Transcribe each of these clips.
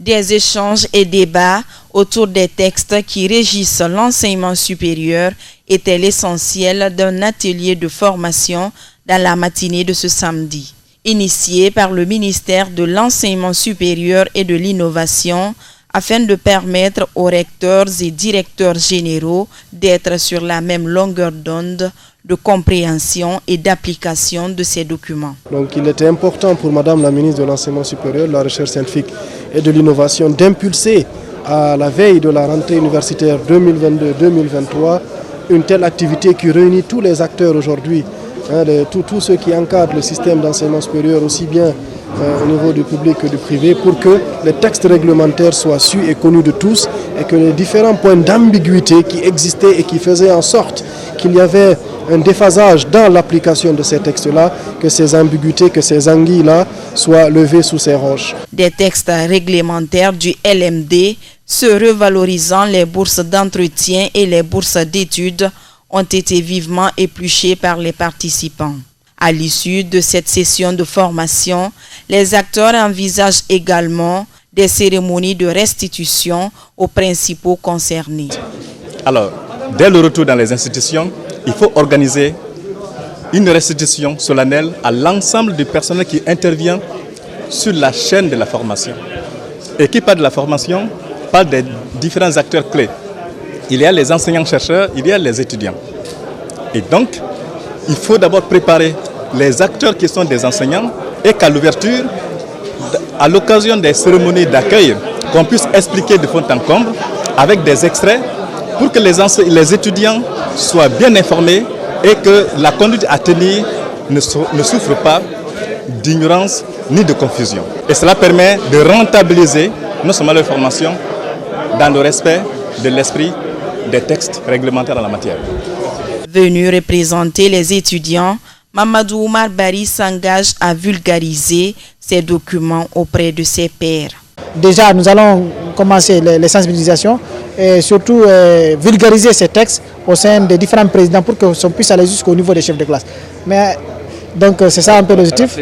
Des échanges et débats autour des textes qui régissent l'enseignement supérieur étaient l'essentiel d'un atelier de formation dans la matinée de ce samedi. Initié par le ministère de l'Enseignement supérieur et de l'Innovation, afin de permettre aux recteurs et directeurs généraux d'être sur la même longueur d'onde de compréhension et d'application de ces documents. Donc il était important pour Madame la ministre de l'Enseignement supérieur, de la Recherche scientifique et de l'Innovation d'impulser à la veille de la rentrée universitaire 2022-2023 une telle activité qui réunit tous les acteurs aujourd'hui, tous ceux qui encadrent le système d'enseignement supérieur aussi bien au niveau du public que du privé, pour que les textes réglementaires soient sus et connus de tous et que les différents points d'ambiguïté qui existaient et qui faisaient en sorte qu'il y avait un déphasage dans l'application de ces textes-là, que ces ambiguïtés, que ces anguilles-là soient levées sous ces roches. Des textes réglementaires du LMD se revalorisant les bourses d'entretien et les bourses d'études ont été vivement épluchés par les participants. À l'issue de cette session de formation, les acteurs envisagent également des cérémonies de restitution aux principaux concernés. Alors, dès le retour dans les institutions, il faut organiser une restitution solennelle à l'ensemble du personnel qui intervient sur la chaîne de la formation. Et qui parle de la formation, parle des différents acteurs clés. Il y a les enseignants-chercheurs, il y a les étudiants. Et donc, il faut d'abord préparer les acteurs qui sont des enseignants et qu'à l'ouverture, à l'occasion des cérémonies d'accueil, qu'on puisse expliquer de fond en comble avec des extraits pour que les étudiants soient bien informés et que la conduite à tenir ne souffre pas d'ignorance ni de confusion. Et cela permet de rentabiliser non seulement leur formation dans le respect de l'esprit des textes réglementaires en la matière. Venu représenter les étudiants, Mamadou Oumar Bari s'engage à vulgariser ces documents auprès de ses pairs. Déjà, nous allons commencer les sensibilisations et surtout vulgariser ces textes au sein des différents présidents pour que ça puisse aller jusqu'au niveau des chefs de classe. Mais donc c'est ça un peu l'objectif,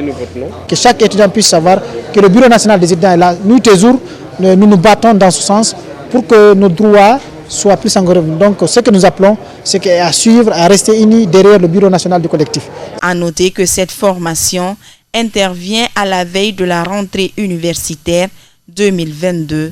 que chaque étudiant puisse savoir que le Bureau national des étudiants est là. Nous, toujours, nous nous battons dans ce sens pour que nos droits soient plus en gros. Donc ce que nous appelons, c'est à suivre, à rester unis derrière le Bureau national du collectif. À noter que cette formation intervient à la veille de la rentrée universitaire 2022-2023.